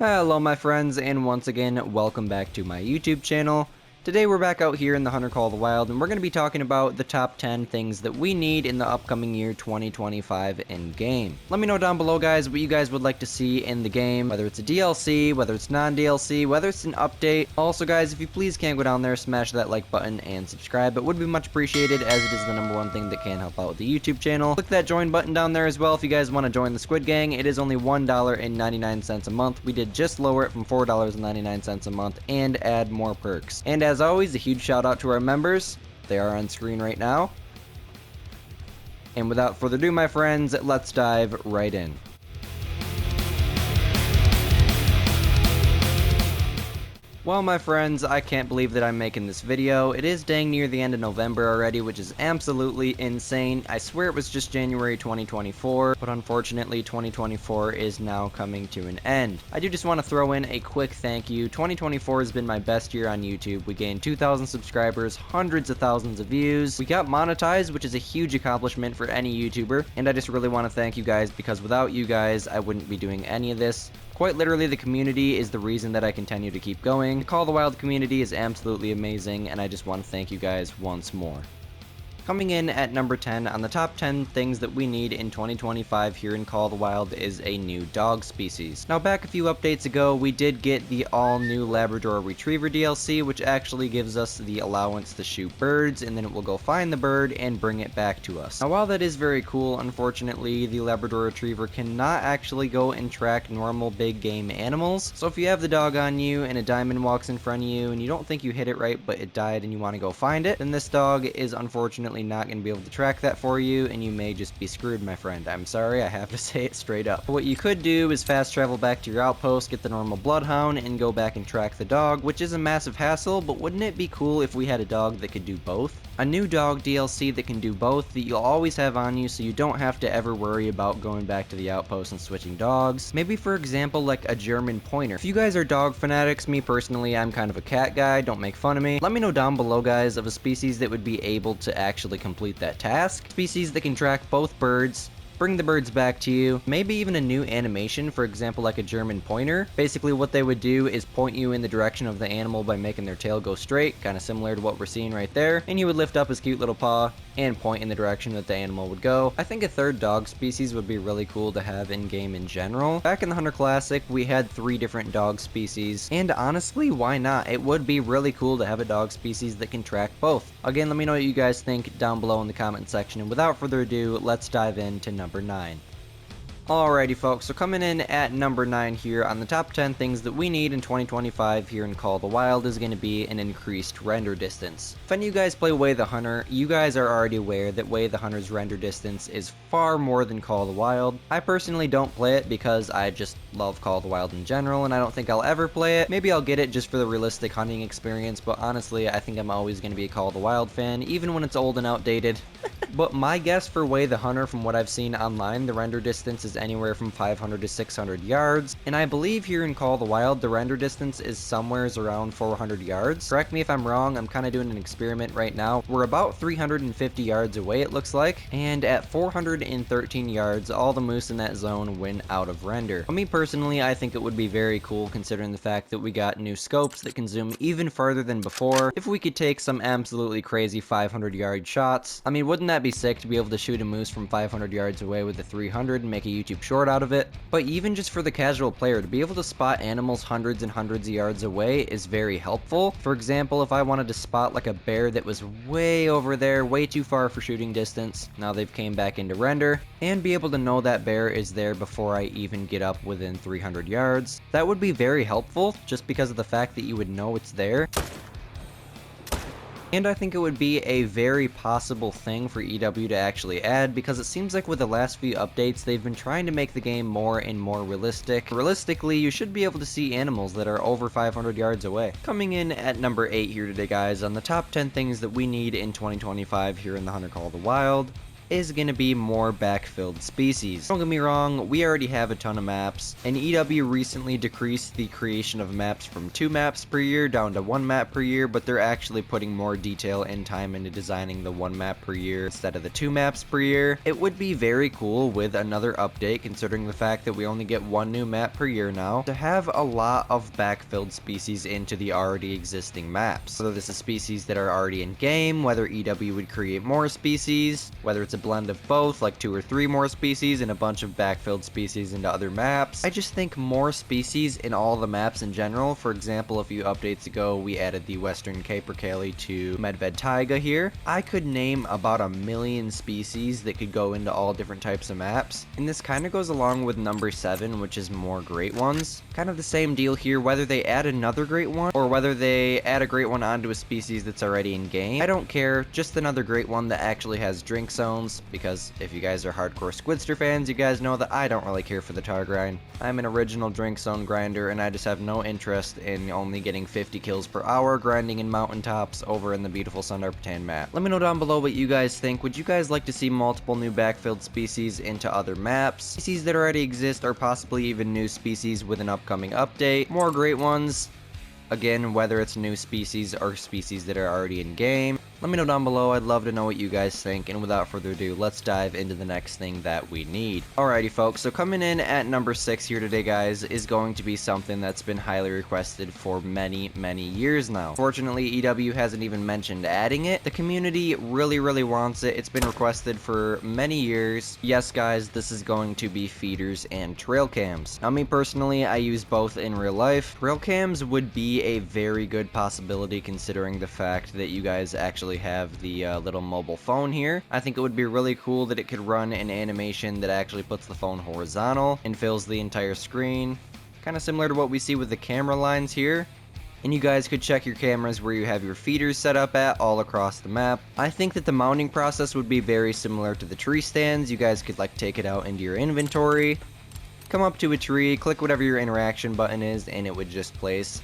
Hello my friends, and once again, welcome back to my YouTube channel. Today we're back out here in the Hunter Call of the Wild, and we're going to be talking about the top 10 things that we need in the upcoming year 2025 in-game. Let me know down below, guys, what you guys would like to see in the game, whether it's a DLC, whether it's non-DLC, whether it's an update. Also, guys, if you please can go down there, smash that like button and subscribe. It would be much appreciated, as it is the #1 thing that can help out with the YouTube channel. Click that join button down there as well if you guys want to join the Squid Gang. It is only $1.99 a month. We did just lower it from $4.99 a month and add more perks. And as always, a huge shout out to our members. They are on screen right now. And without further ado, my friends, let's dive right in. Well, my friends, I can't believe that I'm making this video. It is dang near the end of November already, which is absolutely insane. I swear it was just January 2024, but unfortunately 2024 is now coming to an end. I do just want to throw in a quick thank you. 2024 has been my best year on YouTube. We gained 2,000 subscribers, hundreds of thousands of views. We got monetized, which is a huge accomplishment for any YouTuber, and I just really want to thank you guys, because without you guys, I wouldn't be doing any of this. Quite literally, the community is the reason that I continue to keep going. The Call of the Wild community is absolutely amazing, and I just want to thank you guys once more. Coming in at number 10 on the top 10 things that we need in 2025 here in Call of the Wild is a new dog species. Now, back a few updates ago, we did get the all-new Labrador Retriever DLC, which actually gives us the allowance to shoot birds, and then it will go find the bird and bring it back to us. Now, while that is very cool, unfortunately, the Labrador Retriever cannot actually go and track normal big game animals. So if you have the dog on you and a diamond walks in front of you and you don't think you hit it right, but it died and you want to go find it, then this dog is unfortunately not going to be able to track that for you, and you may just be screwed, my friend. I'm sorry, I have to say it straight up. What you could do is fast travel back to your outpost, get the normal bloodhound, and go back and track the dog, which is a massive hassle, but wouldn't it be cool if we had a dog that could do both? A new dog DLC that can do both, that you'll always have on you, so you don't have to ever worry about going back to the outpost and switching dogs. Maybe, for example, like a German pointer. If you guys are dog fanatics, me personally, I'm kind of a cat guy, don't make fun of me. Let me know down below, guys, of a species that would be able to actually complete that task. Species that can track both birds, bring the birds back to you, maybe even a new animation, for example like a German pointer. Basically what they would do is point you in the direction of the animal by making their tail go straight, kind of similar to what we're seeing right there, and you would lift up his cute little paw and point in the direction that the animal would go. I think a third dog species would be really cool to have in game in general. Back in the Hunter Classic, we had 3 different dog species, and honestly, why not? It would be really cool to have a dog species that can track both. Again, let me know what you guys think down below in the comment section, and without further ado, let's dive into number 9. Alrighty folks, so coming in at number 9 here on the top 10 things that we need in 2025 here in Call of the Wild is going to be an increased render distance. If any of you guys play Way the Hunter, you guys are already aware that Way the Hunter's render distance is far more than Call of the Wild. I personally don't play it because I just love Call of the Wild in general, and I don't think I'll ever play it. Maybe I'll get it just for the realistic hunting experience, but honestly, I think I'm always going to be a Call of the Wild fan, even when it's old and outdated. But my guess for Way the Hunter, from what I've seen online, the render distance is anywhere from 500 to 600 yards, and I believe here in Call of the Wild, the render distance is somewhere around 400 yards. Correct me if I'm wrong, I'm kind of doing an experiment right now. We're about 350 yards away, it looks like, and at 413 yards, all the moose in that zone went out of render. For me personally, I think it would be very cool considering the fact that we got new scopes that can zoom even farther than before. If we could take some absolutely crazy 500 yard shots, I mean, wouldn't that be sick to be able to shoot a moose from 500 yards away with a 300 and make a YouTube short out of it? But even just for the casual player, to be able to spot animals hundreds and hundreds of yards away is very helpful. For example, if I wanted to spot like a bear that was way over there, way too far for shooting distance, now they've came back into render, and be able to know that bear is there before I even get up within 300 yards, that would be very helpful just because of the fact that you would know it's there. And I think it would be a very possible thing for EW to actually add, because it seems like with the last few updates, they've been trying to make the game more and more realistic. Realistically, you should be able to see animals that are over 500 yards away. Coming in at number 8 here today, guys, on the top 10 things that we need in 2025 here in the Hunter Call of the Wild is going to be more backfilled species. Don't get me wrong, we already have a ton of maps, and EW recently decreased the creation of maps from 2 maps per year down to 1 map per year, but they're actually putting more detail and time into designing the 1 map per year instead of the 2 maps per year. It would be very cool with another update, considering the fact that we only get 1 new map per year now, to have a lot of backfilled species into the already existing maps. Whether this is species that are already in game, whether EW would create more species, whether it's a blend of both, like 2 or 3 more species and a bunch of backfilled species into other maps. I just think more species in all the maps in general. For example, a few updates ago, we added the Western Capercaillie to Medved Taiga here. I could name about 1 million species that could go into all different types of maps, and this kind of goes along with number 7, which is more great ones. Kind of the same deal here, whether they add another great one or whether they add a great one onto a species that's already in game. I don't care, just another great one that actually has drink zones, because if you guys are hardcore Squidster fans, you guys know that I don't really care for the tar grind. I'm an original drink zone grinder, and I just have no interest in only getting 50 kills per hour grinding in mountaintops over in the beautiful Sundar Patan map. Let me know down below what you guys think. Would you guys like to see multiple new backfilled species into other maps? Species that already exist, or possibly even new species with an upcoming update? More great ones? Again, whether it's new species or species that are already in game. Let me know down below, I'd love to know what you guys think, and without further ado, let's dive into the next thing that we need. Alrighty folks, so coming in at number 6 here today guys, is going to be something that's been highly requested for many years now. Fortunately, EW hasn't even mentioned adding it. The community really wants it. It's been requested for many years. Yes guys, this is going to be feeders and trail cams. Now me personally, I use both in real life. Trail cams would be a very good possibility considering the fact that you guys actually have the little mobile phone here. I think it would be really cool that it could run an animation that actually puts the phone horizontal and fills the entire screen. Kind of similar to what we see with the camera lines here. And you guys could check your cameras where you have your feeders set up at all across the map. I think that the mounting process would be very similar to the tree stands. You guys could like take it out into your inventory, come up to a tree, click whatever your interaction button is, and it would just place.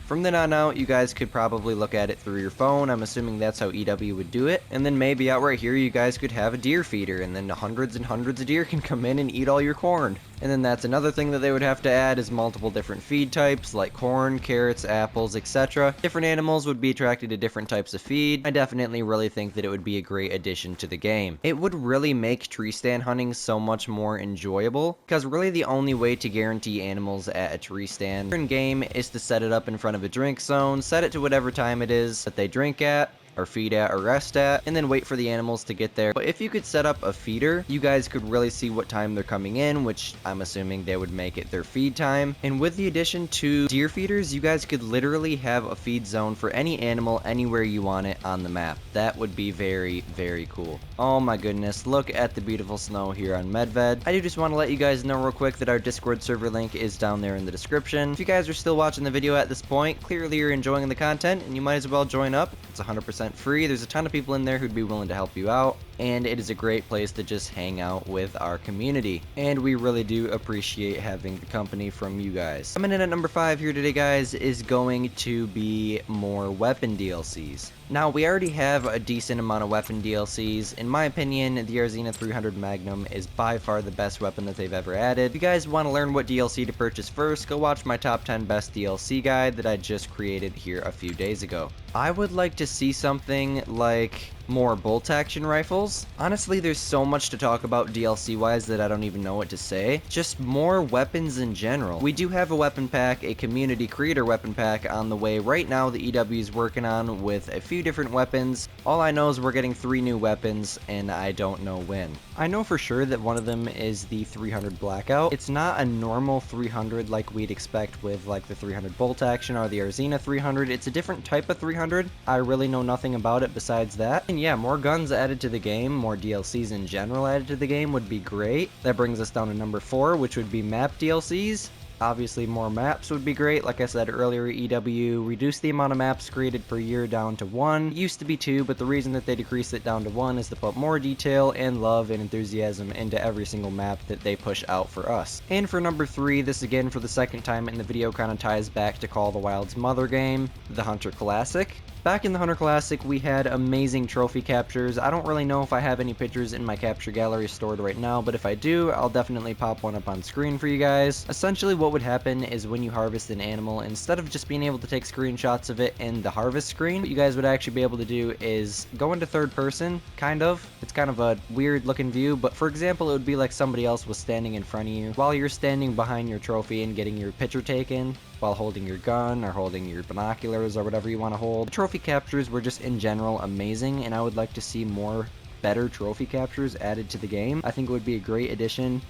From then on out, you guys could probably look at it through your phone. I'm assuming that's how EW would do it. And then maybe out right here, you guys could have a deer feeder, and then hundreds and hundreds of deer can come in and eat all your corn. And then that's another thing that they would have to add is multiple different feed types, like corn, carrots, apples, etc. Different animals would be attracted to different types of feed. I definitely really think that it would be a great addition to the game. It would really make tree stand hunting so much more enjoyable, because really the only way to guarantee animals at a tree stand in game is to set it up in front of a drink zone, set it to whatever time it is that they drink at, or feed at, or rest at, and then wait for the animals to get there. But if you could set up a feeder, you guys could really see what time they're coming in, which I'm assuming they would make it their feed time. And with the addition to deer feeders, you guys could literally have a feed zone for any animal anywhere you want it on the map. That would be very cool. Oh my goodness, look at the beautiful snow here on Medved. I do just want to let you guys know real quick that our Discord server link is down there in the description. If you guys are still watching the video at this point, clearly you're enjoying the content, and you might as well join up. It's 100% free. There's a ton of people in there who'd be willing to help you out, and it is a great place to just hang out with our community, and we really do appreciate having the company from you guys. Coming in at number 5 here today guys is going to be more weapon DLCs. Now, we already have a decent amount of weapon DLCs. In my opinion, the Arzina 300 Magnum is by far the best weapon that they've ever added. If you guys want to learn what DLC to purchase first, go watch my top 10 best DLC guide that I just created here a few days ago. I would like to see something like more bolt action rifles. Honestly, there's so much to talk about DLC wise that I don't even know what to say. Just more weapons in general. We do have a weapon pack, a community creator weapon pack on the way right now that EW is working on with a few different weapons. All I know is we're getting 3 new weapons, and I don't know when. I know for sure that one of them is the 300 Blackout. It's not a normal 300 like we'd expect with like the 300 bolt action or the Arzina 300. It's a different type of 300. I really know nothing about it besides that. And yeah, more guns added to the game, more DLCs in general added to the game would be great. That brings us down to number 4, which would be map DLCs. Obviously, more maps would be great. Like I said earlier, EW reduced the amount of maps created per year down to 1. It used to be 2, but the reason that they decreased it down to 1 is to put more detail and love and enthusiasm into every single map that they push out for us. And for number 3, this again for the second time in the video kind of ties back to Call of the Wild's mother game, the Hunter Classic. Back in the Hunter Classic, we had amazing trophy captures. I don't really know if I have any pictures in my capture gallery stored right now, but if I do, I'll definitely pop one up on screen for you guys. Essentially, what would happen is when you harvest an animal, instead of just being able to take screenshots of it in the harvest screen, what you guys would actually be able to do is go into third person, kind of. It's kind of a weird looking view, but for example, it would be like somebody else was standing in front of you while you're standing behind your trophy and getting your picture taken while holding your gun or holding your binoculars or whatever you want to hold. The trophy captures were just in general amazing, and I would like to see more better trophy captures added to the game. I think it would be a great addition,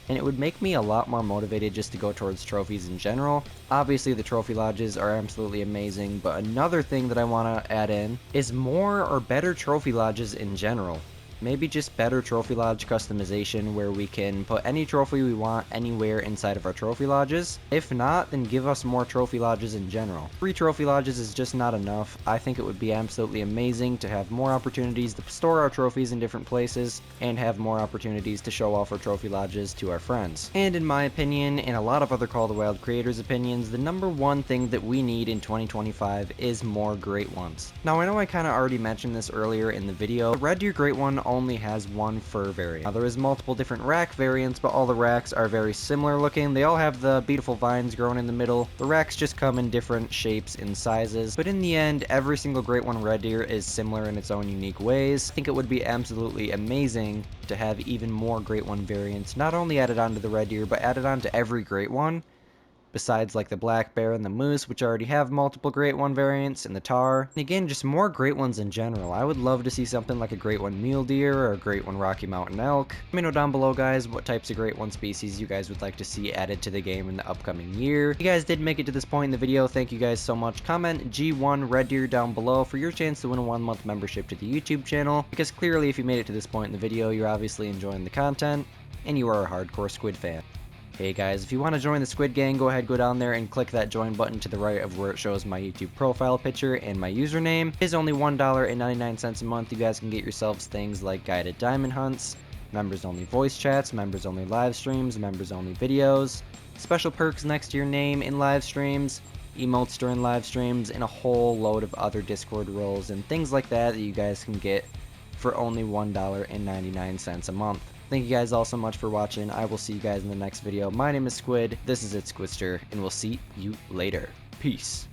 and it would make me a lot more motivated just to go towards trophies in general. Obviously, the trophy lodges are absolutely amazing, but another thing that I want to add in is more or better trophy lodges in general. Maybe just better trophy lodge customization where we can put any trophy we want anywhere inside of our trophy lodges. If not, then give us more trophy lodges in general. 3 trophy lodges is just not enough. I think it would be absolutely amazing to have more opportunities to store our trophies in different places and have more opportunities to show off our trophy lodges to our friends. And in my opinion, and a lot of other Call of the Wild creators' opinions, the number one thing that we need in 2025 is more Great Ones. Now, I know I kind of already mentioned this earlier in the video. The Red Deer Great One only has one fur variant. Now, there is multiple different rack variants, but all the racks are very similar looking. They all have the beautiful vines growing in the middle. The racks just come in different shapes and sizes, but in the end, every single Great One Red Deer is similar in its own unique ways. I think it would be absolutely amazing to have even more Great One variants, not only added onto the Red Deer, but added onto every Great One. Besides like the black bear and the moose, which already have multiple Great One variants, and the tar. And again, just more Great Ones in general. I would love to see something like a Great One mule deer or a Great One Rocky Mountain elk. Let me know down below, guys, what types of Great One species you guys would like to see added to the game in the upcoming year. If you guys did make it to this point in the video, thank you guys so much. Comment G1 Red Deer down below for your chance to win a 1-month membership to the YouTube channel, because clearly if you made it to this point in the video, you're obviously enjoying the content, and you are a hardcore Squid fan. Hey guys, if you want to join the Squid Gang, go ahead, go down there and click that join button to the right of where it shows my YouTube profile picture and my username. It is only $1.99 a month. You guys can get yourselves things like guided diamond hunts, members only voice chats, members only live streams, members only videos, special perks next to your name in live streams, emotes during live streams, and a whole load of other Discord roles and things like that that you guys can get for only $1.99 a month. Thank you guys all so much for watching. I will see you guys in the next video. My name is Squid, this is Squidster, and we'll see you later. Peace.